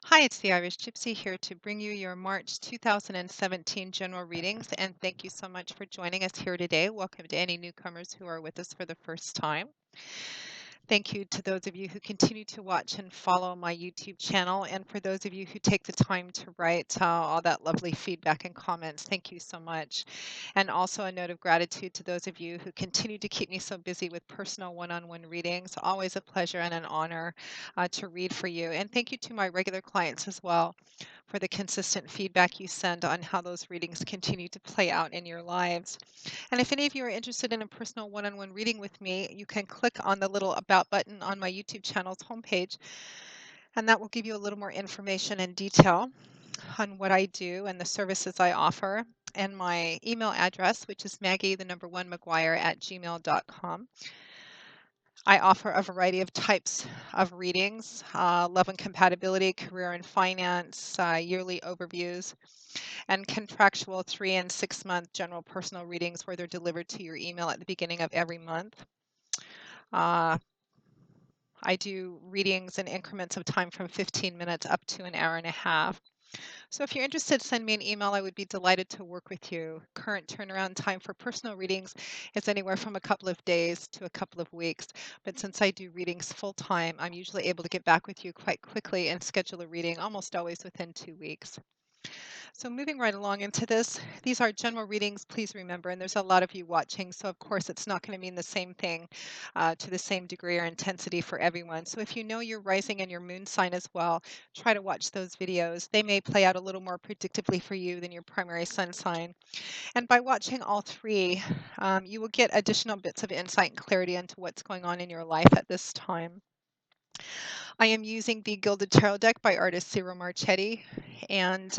Hi, it's the Irish Gypsy here to bring you your March 2017 general readings, and thank you so much for joining us here today. Welcome to any newcomers who are with us for the first time. Thank you to those of you who continue to watch and follow my YouTube channel, and for those of you who take the time to write all that lovely feedback and comments. Thank you so much. And also a note of gratitude to those of you who continue to keep me so busy with personal one-on-one readings. Always a pleasure and an honor to read for you. And thank you to my regular clients as well for the consistent feedback you send on how those readings continue to play out in your lives. And if any of you are interested in a personal one-on-one reading with me, you can click on the little About button on my YouTube channel's homepage, and that will give you a little more information and detail on what I do and the services I offer, and my email address, which is Maggie, the number one, McGuire at gmail.com. I offer a variety of types of readings, love and compatibility, career and finance, yearly overviews, and contractual 3 and 6 month general personal readings where they're delivered to your email at the beginning of every month. Uh, I do readings in increments of time from 15 minutes up to an hour and a half. So if you're interested, send me an email. I would be delighted to work with you. Current turnaround time for personal readings is anywhere from a couple of days to a couple of weeks. But since I do readings full time, I'm usually able to get back with you quite quickly and schedule a reading almost always within 2 weeks. So moving right along into this, these are general readings, please remember, and there's a lot of you watching, so of course it's not going to mean the same thing to the same degree or intensity for everyone. So if you know your rising and your moon sign as well, try to watch those videos. They may play out a little more predictably for you than your primary sun sign. And by watching all three, you will get additional bits of insight and clarity into what's going on in your life at this time. I am using the Gilded Tarot deck by artist Ciro Marchetti, and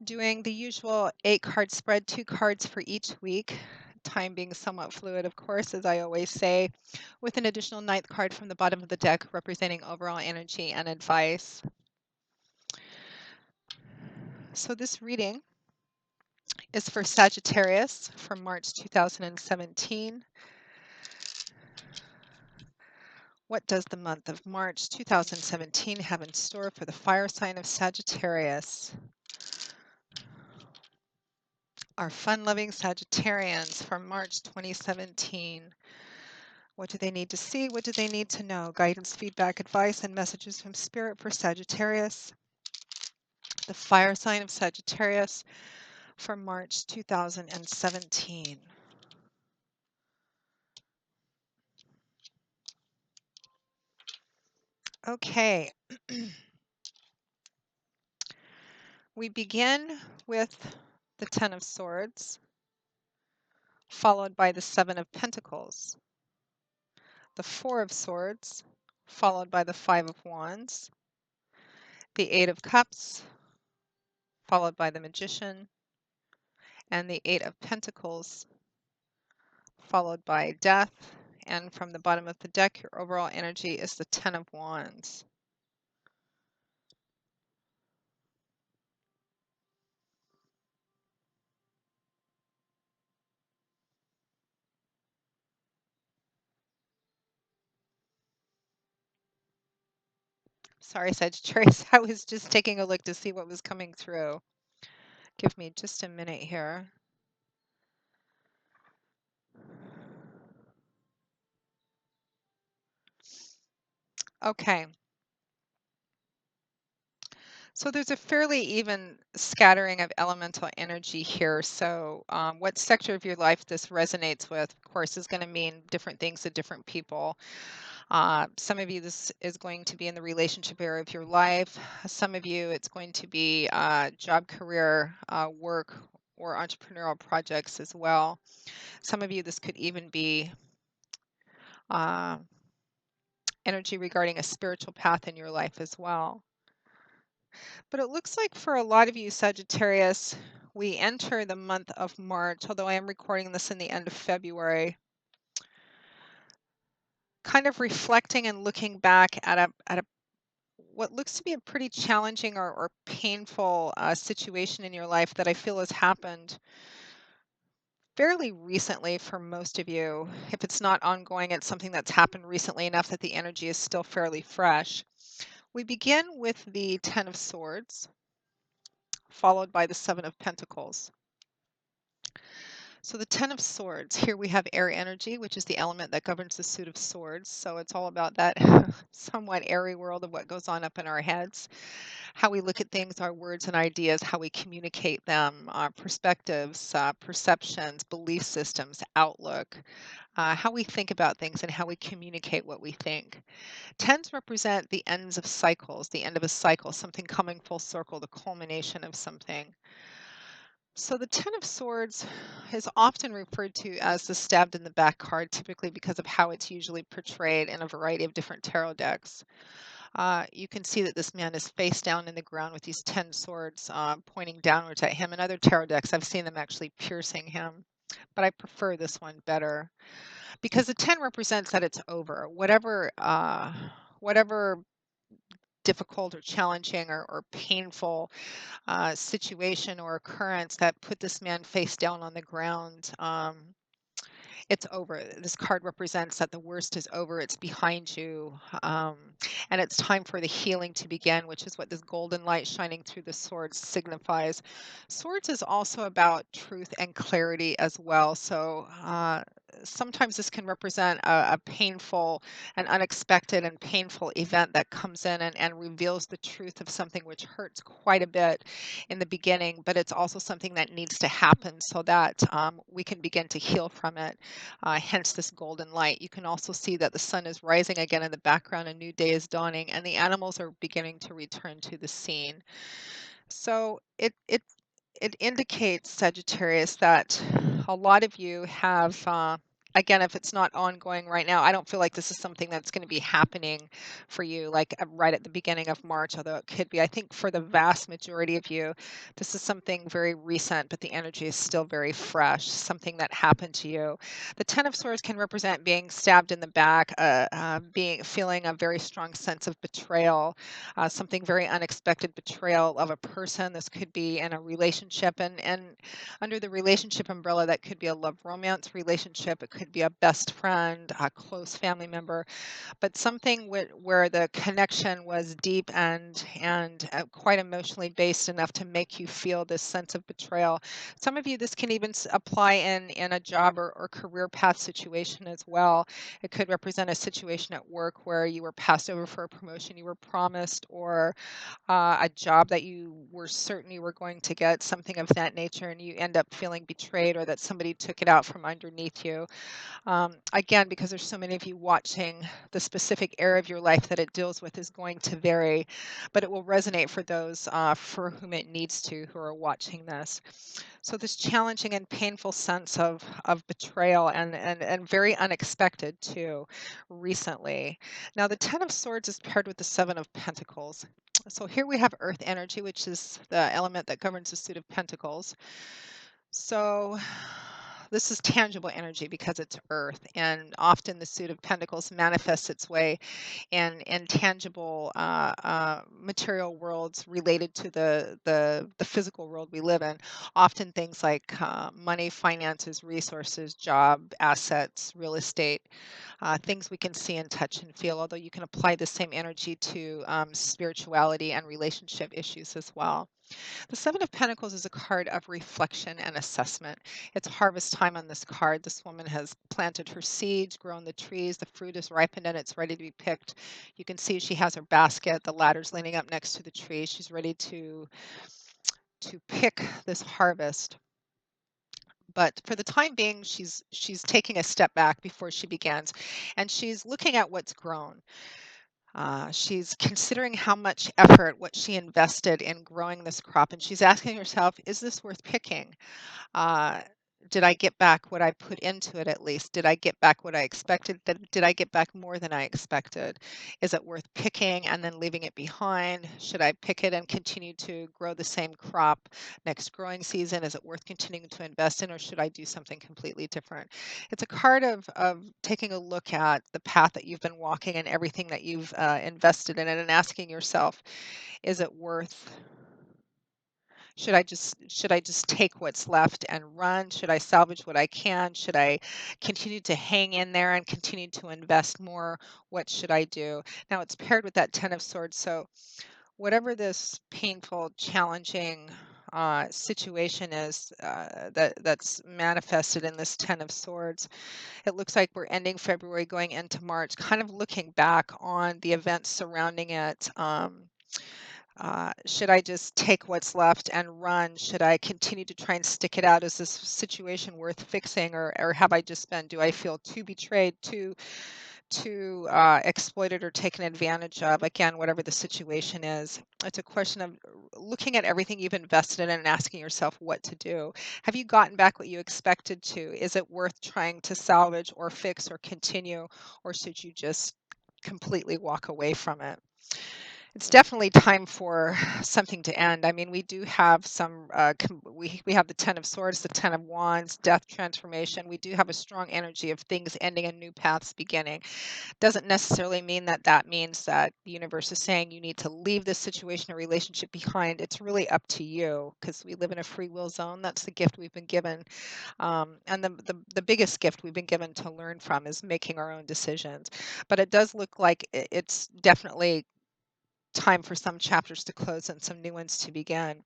doing the usual 8 card spread, 2 cards for each week. Time being somewhat fluid, of course, as I always say, with an additional 9th card from the bottom of the deck representing overall energy and advice. So this reading is for Sagittarius for March 2017. What does the month of March 2017 have in store for the fire sign of Sagittarius? Our fun-loving Sagittarians for March 2017. What do they need to see? What do they need to know? Guidance, feedback, advice, and messages from Spirit for Sagittarius. The fire sign of Sagittarius for March 2017. Okay. We begin with the Ten of Swords, followed by the Seven of Pentacles, the Four of Swords, followed by the Five of Wands, the Eight of Cups, followed by the Magician, and the Eight of Pentacles, followed by Death. And from the bottom of the deck, your overall energy is the Ten of Wands. Sorry, Sagittarius, I was just taking a look to see what was coming through. Give me just a minute here. Okay. So there's a fairly even scattering of elemental energy here. So what sector of your life this resonates with, of course, is going to mean different things to different people. Some of you, this is going to be in the relationship area of your life. Some of you, it's going to be job, career, work, or entrepreneurial projects as well. Some of you, this could even be uh, energy regarding a spiritual path in your life as well. But it looks like for a lot of you, Sagittarius, we enter the month of March, although I am recording this in the end of February, kind of reflecting and looking back at a what looks to be a pretty challenging or painful situation in your life that I feel has happened fairly recently for most of you. If it's not ongoing, it's something that's happened recently enough that the energy is still fairly fresh. We begin with the Ten of Swords, followed by the Seven of Pentacles. So the Ten of Swords, here we have air energy, which is the element that governs the suit of swords. So it's all about that somewhat airy world of what goes on up in our heads, how we look at things, our words and ideas, how we communicate them, our perspectives, perceptions, belief systems, outlook, how we think about things and how we communicate what we think. Tens represent the ends of cycles, the end of a cycle, something coming full circle, the culmination of something. So the Ten of Swords is often referred to as the stabbed in the back card, typically because of how it's usually portrayed in a variety of different tarot decks. You can see that this man is face down in the ground with these 10 swords pointing downwards at him. In other tarot decks, I've seen them actually piercing him, but I prefer this one better because the 10 represents that it's over. Whatever difficult or challenging or painful situation or occurrence that put this man face down on the ground. It's over. This card represents that the worst is over. It's behind you. Um, and it's time for the healing to begin, which is what this golden light shining through the swords signifies. Swords is also about truth and clarity as well. So sometimes this can represent a painful and unexpected and painful event that comes in and reveals the truth of something which hurts quite a bit in the beginning, but it's also something that needs to happen so that we can begin to heal from it. Hence this golden light. You can also see that the sun is rising again in the background, a new day is dawning, and the animals are beginning to return to the scene. So it indicates, Sagittarius, that a lot of you have, again, if it's not ongoing right now, I don't feel like this is something that's going to be happening for you, like right at the beginning of March, although it could be. I think for the vast majority of you, this is something very recent, but the energy is still very fresh, something that happened to you. The Ten of Swords can represent being stabbed in the back, feeling a very strong sense of betrayal, something very unexpected betrayal of a person. This could be in a relationship, and under the relationship umbrella, that could be a love romance relationship. It could be a best friend, a close family member, but something where the connection was deep and quite emotionally based enough to make you feel this sense of betrayal. Some of you, this can even apply in a job or career path situation as well. It could represent a situation at work where you were passed over for a promotion you were promised, or a job that you were certain you were going to get, something of that nature, and you end up feeling betrayed or that somebody took it out from underneath you. Again, because there's so many of you watching, the specific area of your life that it deals with is going to vary, but it will resonate for those for whom it needs to, who are watching this. So this challenging and painful sense of betrayal and very unexpected too, recently. Now the Ten of Swords is paired with the Seven of Pentacles. So here we have Earth energy, which is the element that governs the suit of Pentacles. So this is tangible energy because it's earth, and often the suit of pentacles manifests its way in tangible material worlds related to the physical world we live in. Often things like money, finances, resources, job, assets, real estate, things we can see and touch and feel, although you can apply the same energy to spirituality and relationship issues as well. The Seven of Pentacles is a card of reflection and assessment. It's harvest time on this card. This woman has planted her seeds, grown the trees, the fruit is ripened and it's ready to be picked. You can see she has her basket, the ladder's leaning up next to the tree. She's ready to pick this harvest. But for the time being, she's taking a step back before she begins, and she's looking at what's grown. She's considering how much effort, what she invested in growing this crop, and she's asking herself, is this worth picking? Uh, did I get back what I put into it at least? Did I get back what I expected? Did I get back more than I expected? Is it worth picking and then leaving it behind? Should I pick it and continue to grow the same crop next growing season? Is it worth continuing to invest in, or should I do something completely different? It's a card of taking a look at the path that you've been walking and everything that you've invested in it, and asking yourself, is it worth Should I just take what's left and run? Should I salvage what I can? Should I continue to hang in there and continue to invest more? What should I do? Now it's paired with that 10 of swords. So whatever this painful, challenging situation is that's manifested in this 10 of swords, it looks like we're ending February, going into March, kind of looking back on the events surrounding it. Should I just take what's left and run? Should I continue to try and stick it out? Is this situation worth fixing, or have I just been? Do I feel too betrayed, too exploited, or taken advantage of? Again, whatever the situation is, it's a question of looking at everything you've invested in and asking yourself what to do. Have you gotten back what you expected to? Is it worth trying to salvage or fix or continue, or should you just completely walk away from it? It's definitely time for something to end. I mean, we do have some, we have the 10 of swords, the 10 of wands, death, transformation. We do have a strong energy of things ending and new paths beginning. Doesn't necessarily mean that that means that the universe is saying you need to leave this situation or relationship behind. It's really up to you, because we live in a free will zone. That's the gift we've been given. And the biggest gift we've been given to learn from is making our own decisions. But it does look like it's definitely time for some chapters to close and some new ones to begin.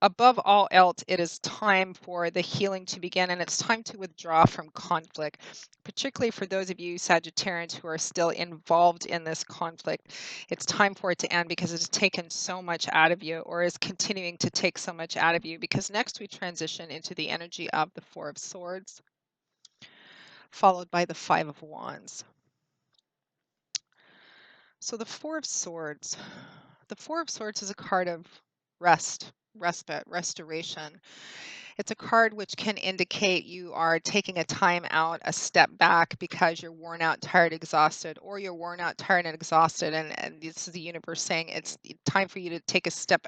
Above all else, it is time for the healing to begin, and it's time to withdraw from conflict, particularly for those of you Sagittarians who are still involved in this conflict. It's time for it to end, because it's taken so much out of you, or is continuing to take so much out of you, because next we transition into the energy of the Four of Swords, followed by the Five of Wands. So the Four of Swords. The Four of Swords is a card of rest, respite, restoration. It's a card which can indicate you are taking a time out, a step back, because you're worn out, tired, exhausted, or you're worn out, tired, and exhausted. And this is the universe saying it's time for you to take a step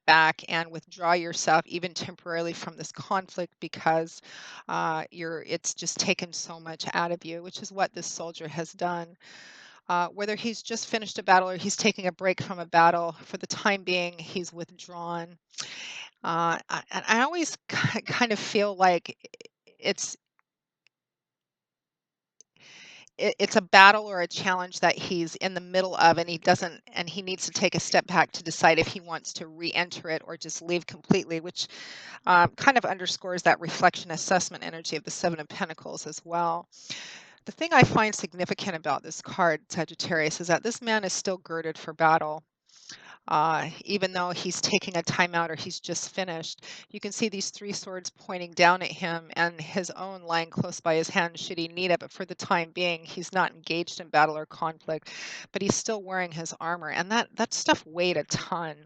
back and withdraw yourself, even temporarily, from this conflict, because it's just taken so much out of you, which is what this soldier has done. Whether he's just finished a battle or he's taking a break from a battle, for the time being, he's withdrawn. And I always kind of feel like it's it's a battle or a challenge that he's in the middle of, and he needs to take a step back to decide if he wants to re-enter it or just leave completely, which kind of underscores that reflection assessment energy of the Seven of Pentacles as well. The thing I find significant about this card, Sagittarius, is that this man is still girded for battle. Even though he's taking a time out or he's just finished, you can see these three swords pointing down at him, and his own lying close by his hand should he need it. But for the time being, he's not engaged in battle or conflict, but he's still wearing his armor. And that stuff weighed a ton.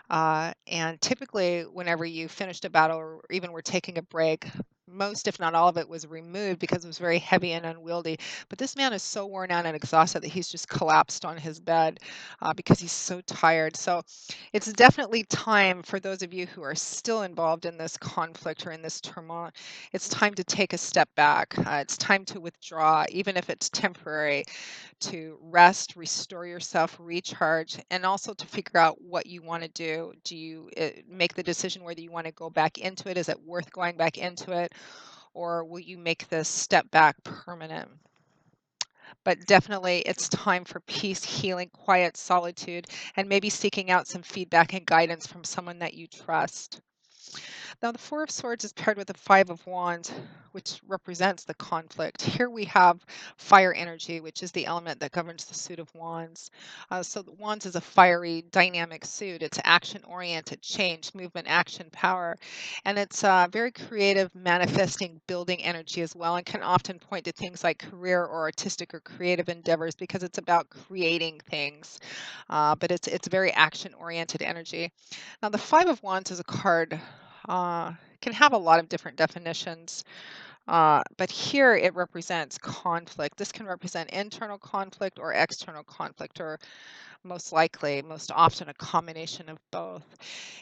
And typically, whenever you finished a battle or even were taking a break, most, if not all of it, was removed because it was very heavy and unwieldy. But this man is so worn out and exhausted that he's just collapsed on his bed because he's so tired. So it's definitely time for those of you who are still involved in this conflict or in this turmoil. It's time to take a step back. It's time to withdraw, even if it's temporary, to rest, restore yourself, recharge, and also to figure out what you want to do. Do you make the decision whether you want to go back into it? Is it worth going back into it? Or will you make this step back permanent? But definitely, it's time for peace, healing, quiet, solitude, and maybe seeking out some feedback and guidance from someone that you trust. Now, the Four of Swords is paired with the Five of Wands, which represents the conflict. Here we have fire energy, which is the element that governs the suit of Wands. So the Wands is a fiery, dynamic suit. It's action-oriented, change, movement, action, power. And it's very creative, manifesting, building energy as well, and can often point to things like career or artistic or creative endeavors, because it's about creating things. But it's very action-oriented energy. Now, the Five of Wands is a card, can have a lot of different definitions, but here it represents conflict. This can represent internal conflict or external conflict, or most likely, most often, a combination of both.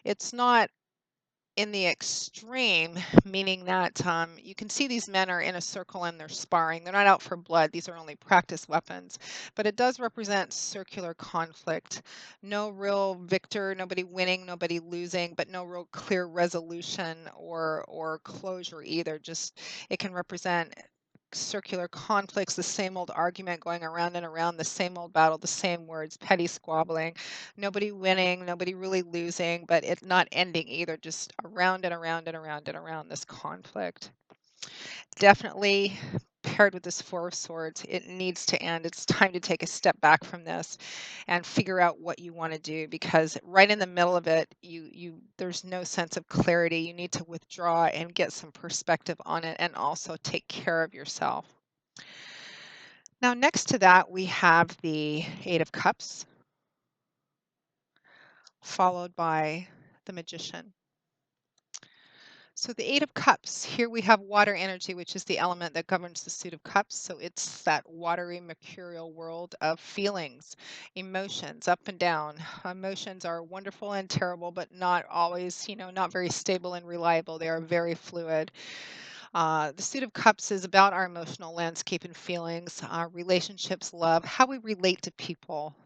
It's not in the extreme, meaning that you can see these men are in a circle and they're sparring. They're not out for blood. These are only practice weapons. But it does represent circular conflict. No real victor, nobody winning, nobody losing, but no real clear resolution or closure either. Just it can represent circular conflicts, the same old argument going around and around, the same old battle, the same words, petty squabbling, nobody winning, nobody really losing, but it not ending either, just around and around and around and around this conflict. Definitely paired with this Four of Swords, it needs to end. It's time to take a step back from this and figure out what you want to do, because right in the middle of it, you there's no sense of clarity. You need to withdraw and get some perspective on it and also take care of yourself. Now, next to that, we have the Eight of Cups, followed by the Magician. So the Eight of Cups, here we have water energy, which is the element that governs the Suit of Cups. So it's that watery, mercurial world of feelings, emotions, up and down. Emotions are wonderful and terrible, but not always, not very stable and reliable. They are very fluid. The Suit of Cups is about our emotional landscape and feelings, relationships, love, how we relate to people,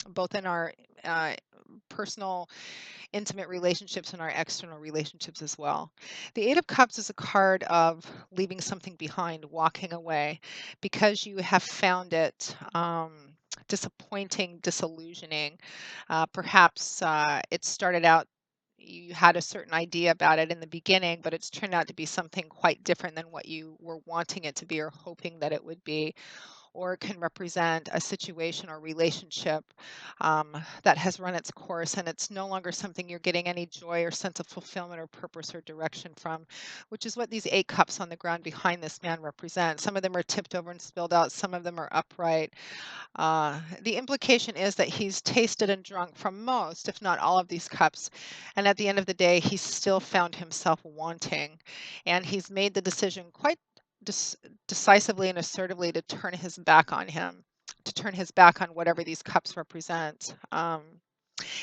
both in our uh, personal intimate relationships and our external relationships as well. The Eight of Cups is a card of leaving something behind, walking away, because you have found it disappointing, disillusioning. Perhaps it started out, you had a certain idea about it in the beginning, but it's turned out to be something quite different than what you were wanting it to be or hoping that it would be. Or it can represent a situation or relationship that has run its course and it's no longer something you're getting any joy or sense of fulfillment or purpose or direction from, which is what these eight cups on the ground behind this man represent. Some of them are tipped over and spilled out, some of them are upright. The implication is that he's tasted and drunk from most, if not all, of these cups. And at the end of the day, he's still found himself wanting. And he's made the decision quite decisively and assertively to turn his back on him, to turn his back on whatever these cups represent.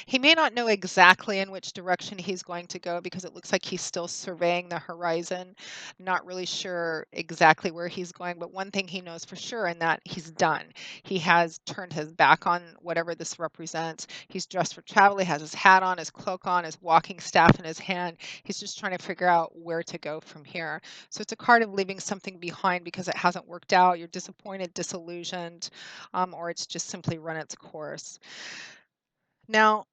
He may not know exactly in which direction he's going to go because it looks like he's still surveying the horizon, not really sure exactly where he's going. But one thing he knows for sure, and that he's done. He has turned his back on whatever this represents. He's dressed for travel. He has his hat on, his cloak on, his walking staff in his hand. He's just trying to figure out where to go from here. So it's a card of leaving something behind because it hasn't worked out. You're disappointed, disillusioned, or it's just simply run its course. Now,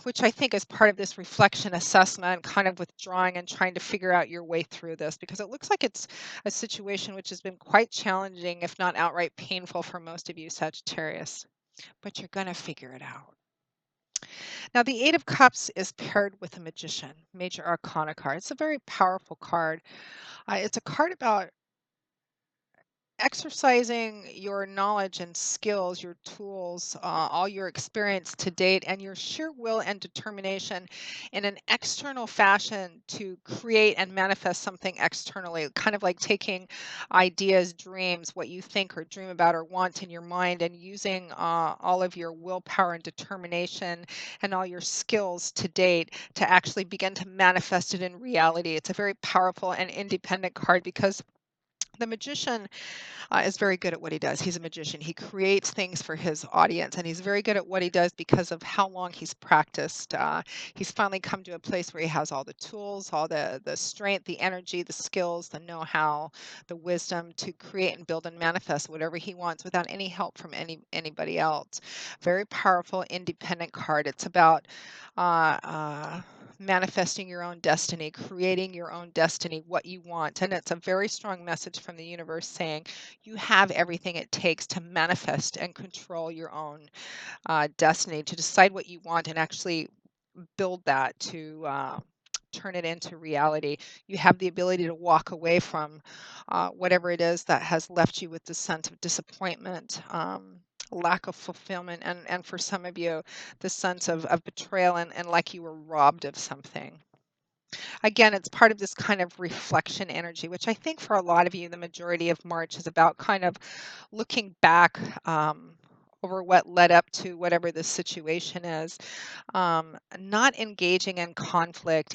which I think is part of this reflection assessment, kind of withdrawing and trying to figure out your way through this, because it looks like it's a situation which has been quite challenging, if not outright painful for most of you, Sagittarius, but you're going to figure it out. Now, the Eight of Cups is paired with a Magician, Major Arcana card. It's a very powerful card. It's a card about exercising your knowledge and skills, your tools, all your experience to date, and your sheer will and determination in an external fashion to create and manifest something externally, kind of like taking ideas, dreams, what you think or dream about or want in your mind, and using all of your willpower and determination and all your skills to date to actually begin to manifest it in reality. It's a very powerful and independent card because the magician is very good at what he does. He's a magician. He creates things for his audience, and he's very good at what he does because of how long he's practiced. He's finally come to a place where he has all the tools, all the strength, the energy, the skills, the know-how, the wisdom to create and build and manifest whatever he wants without any help from anybody else. Very powerful, independent card. It's about manifesting your own destiny, creating your own destiny, what you want. And it's a very strong message from the universe saying you have everything it takes to manifest and control your own destiny, to decide what you want and actually build that to turn it into reality. You have the ability to walk away from whatever it is that has left you with the sense of disappointment. Lack of fulfillment, and for some of you, the sense of betrayal and like you were robbed of something. Again, it's part of this kind of reflection energy, which I think for a lot of you, the majority of March is about kind of looking back over what led up to whatever the situation is, not engaging in conflict.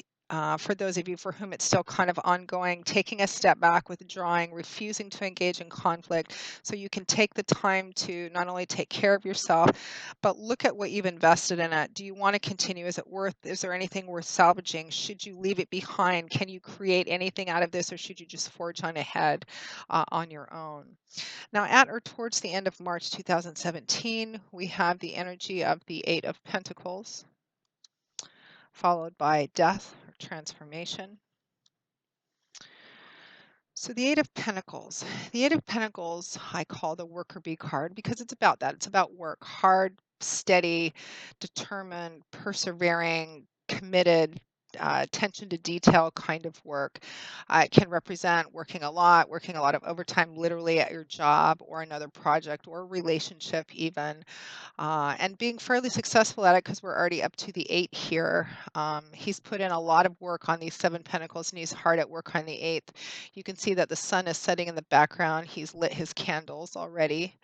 for those of you for whom it's still kind of ongoing, taking a step back, withdrawing, refusing to engage in conflict, so you can take the time to not only take care of yourself, but look at what you've invested in it. Do you want to continue? Is there anything worth salvaging? Should you leave it behind? Can you create anything out of this, or should you just forge on ahead on your own? Now, at or towards the end of March 2017, we have the energy of the Eight of Pentacles, followed by death or transformation. So the Eight of Pentacles. The Eight of Pentacles I call the worker bee card because it's about that. It's about work, hard, steady, determined, persevering, committed, attention to detail kind of work. It can represent working a lot of overtime literally at your job or another project or relationship even, and being fairly successful at it because we're already up to the eight here. He's put in a lot of work on these seven pentacles and he's hard at work on the eighth. You can see that the sun is setting in the background. He's lit his candles already.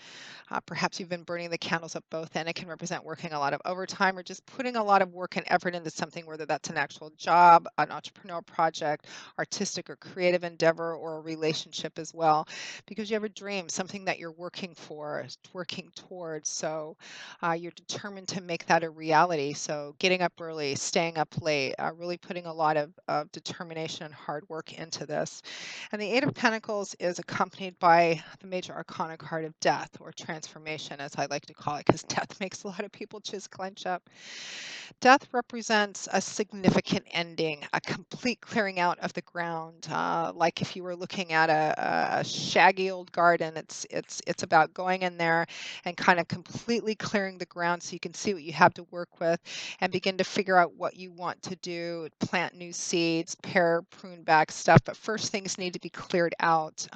Perhaps you've been burning the candles at both ends. It can represent working a lot of overtime or just putting a lot of work and effort into something, whether that's an actual job, an entrepreneurial project, artistic or creative endeavor, or a relationship as well, because you have a dream, something that you're working for, working towards. So you're determined to make that a reality. So getting up early, staying up late, really putting a lot of determination and hard work into this. And the Eight of Pentacles is accompanied by the major arcana card of death or transformation, as I like to call it, because death makes a lot of people just clench up. Death represents a significant ending, a complete clearing out of the ground. Like if you were looking at a shaggy old garden, it's about going in there and kind of completely clearing the ground so you can see what you have to work with and begin to figure out what you want to do, plant new seeds, pare, prune back stuff. But first, things need to be cleared out.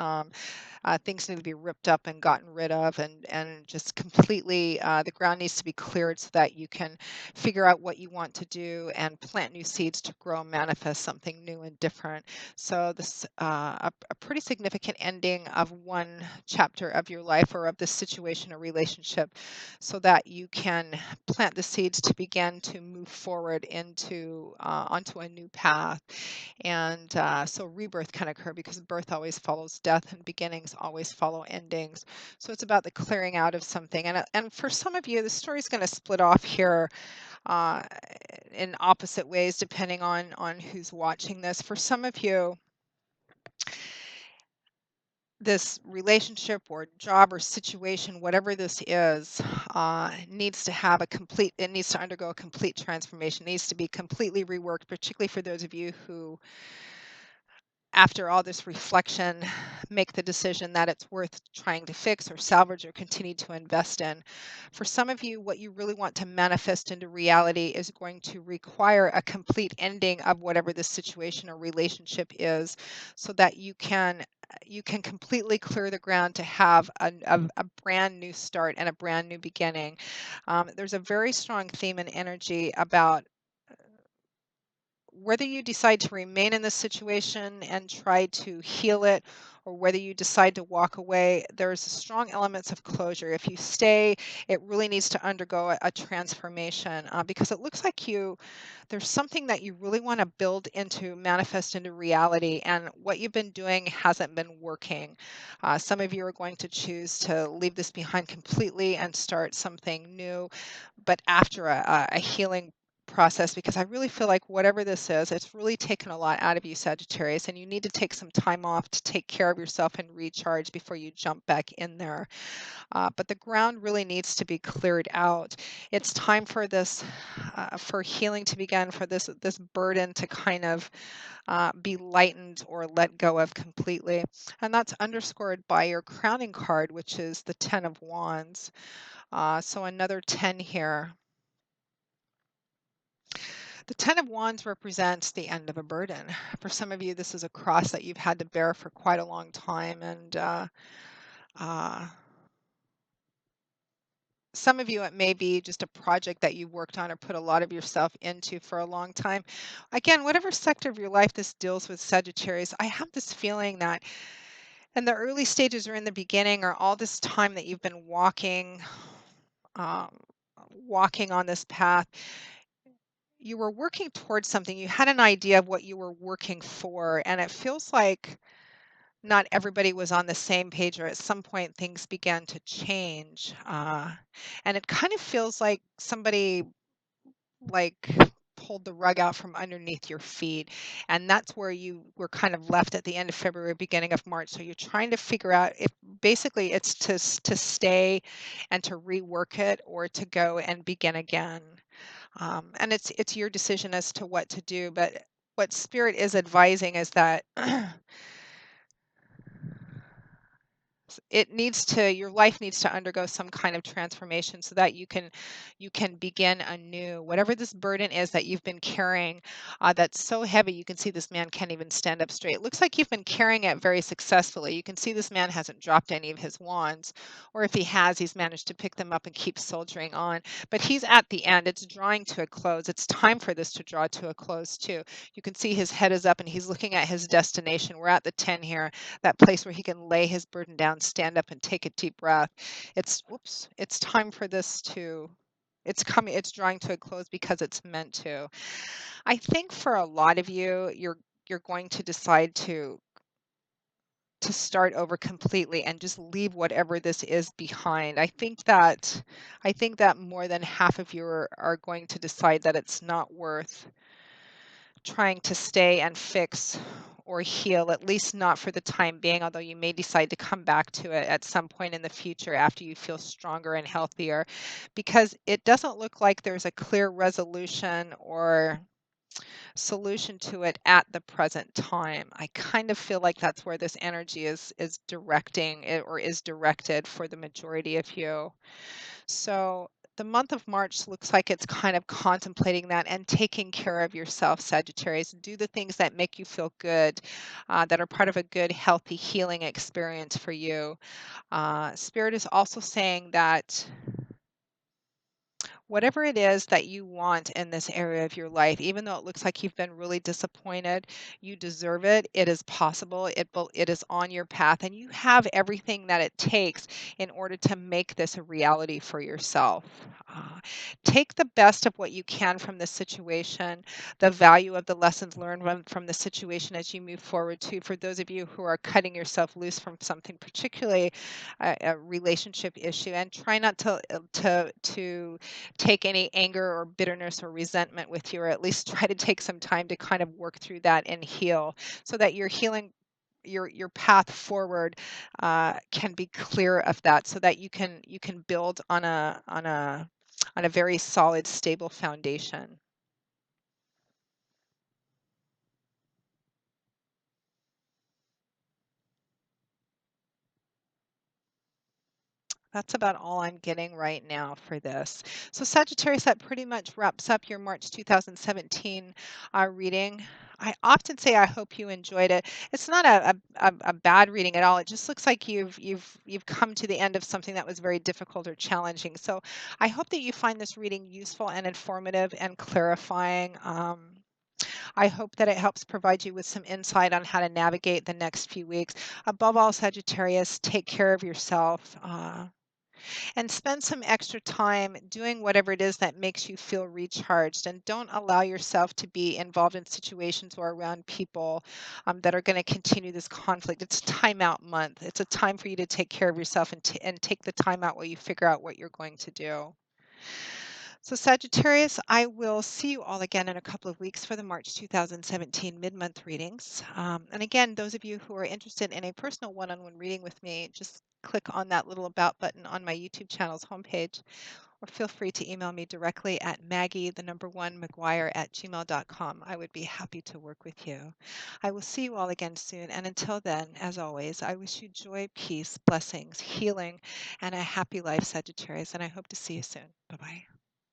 Things need to be ripped up and gotten rid of, and just completely the ground needs to be cleared so that you can figure out what you want to do and plant new seeds to grow and manifest something new and different. So this a pretty significant ending of one chapter of your life or of this situation or relationship, so that you can plant the seeds to begin to move forward into onto a new path. And so rebirth can occur because birth always follows death and beginnings always follow endings. So it's about the clearing out of something. And for some of you, the story is going to split off here uh, in opposite ways depending on who's watching this. For some of you, this relationship or job or situation, whatever this is, needs to have it needs to undergo a complete transformation, it needs to be completely reworked, particularly for those of you who, after all this reflection, make the decision that it's worth trying to fix or salvage or continue to invest in. For some of you, what you really want to manifest into reality is going to require a complete ending of whatever the situation or relationship is, so that you can completely clear the ground to have a brand new start and a brand new beginning. There's a very strong theme and energy about whether you decide to remain in this situation and try to heal it, or whether you decide to walk away, there's strong elements of closure. If you stay, it really needs to undergo a transformation, because it looks like there's something that you really want to build into, manifest into reality, and what you've been doing hasn't been working. Some of you are going to choose to leave this behind completely and start something new, but after a healing process, because I really feel like whatever this is, it's really taken a lot out of you, Sagittarius, and you need to take some time off to take care of yourself and recharge before you jump back in there. But the ground really needs to be cleared out. It's time for this, for healing to begin, for this burden to kind of be lightened or let go of completely. And that's underscored by your crowning card, which is the Ten of Wands. So another 10 here. The Ten of Wands represents the end of a burden. For some of you, this is a cross that you've had to bear for quite a long time. And uh, some of you, it may be just a project that you worked on or put a lot of yourself into for a long time. Again, whatever sector of your life this deals with, Sagittarius, I have this feeling that in the early stages or in the beginning, or all this time that you've been um, walking on this path, you were working towards something. You had an idea of what you were working for, and it feels like not everybody was on the same page, or at some point things began to change. And it kind of feels like somebody like pulled the rug out from underneath your feet, and that's where you were kind of left at the end of February, beginning of March. So you're trying to figure out if basically it's to stay and to rework it, or to go and begin again. And it's your decision as to what to do. But what Spirit is advising is that it needs to your life needs to undergo some kind of transformation so that you can begin anew, whatever this burden is that you've been carrying, that's so heavy. You can see this man can't even stand up straight. It looks like you've been carrying it very successfully. You can see this man hasn't dropped any of his wands, or if he has, he's managed to pick them up and keep soldiering on. But he's at the end. It's drawing to a close. It's time for this to draw to a close too. You can see his head is up and he's looking at his destination. We're at the 10 here, that place where he can lay his burden down, stand up, and take a deep breath. It's time for this to, it's coming, it's drawing to a close because it's meant to. I think for a lot of you, you're going to decide to start over completely and just leave whatever this is behind. I think that more than half of you are going to decide that it's not worth trying to stay and fix or heal, at least not for the time being, although you may decide to come back to it at some point in the future after you feel stronger and healthier, because it doesn't look like there's a clear resolution or solution to it at the present time. I kind of feel like that's where this energy is directing it, or is directed for the majority of you. So the month of March looks like it's kind of contemplating that and taking care of yourself, Sagittarius. Do the things that make you feel good, that are part of a good, healthy, healing experience for you. Spirit is also saying that whatever it is that you want in this area of your life, even though it looks like you've been really disappointed, you deserve it. It is possible. It is on your path, and you have everything that it takes in order to make this a reality for yourself. Uh, Take the best of what you can from this situation, the value of the lessons learned from the situation as you move forward too. For those of you who are cutting yourself loose from something, particularly a relationship issue, and try not to take any anger or bitterness or resentment with you, or at least try to take some time to kind of work through that and heal, so that your healing, your path forward, can be clear of that, so that you can build on a very solid, stable foundation. That's about all I'm getting right now for this. So Sagittarius, that pretty much wraps up your March 2017 reading. I often say I hope you enjoyed it. It's not a bad reading at all. It just looks like you've come to the end of something that was very difficult or challenging. So I hope that you find this reading useful and informative and clarifying. I hope that it helps provide you with some insight on how to navigate the next few weeks. Above all, Sagittarius, take care of yourself. And spend some extra time doing whatever it is that makes you feel recharged. And don't allow yourself to be involved in situations or around people that are going to continue this conflict. It's a timeout month. It's a time for you to take care of yourself, and take the time out while you figure out what you're going to do. So, Sagittarius, I will see you all again in a couple of weeks for the March 2017 mid month readings. And again, those of you who are interested in a personal one on one reading with me, just click on that little About button on my YouTube channel's homepage, or feel free to email me directly at Maggie, the number one, McGuire at gmail.com. I would be happy to work with you. I will see you all again soon. And until then, as always, I wish you joy, peace, blessings, healing, and a happy life, Sagittarius. And I hope to see you soon. Bye bye.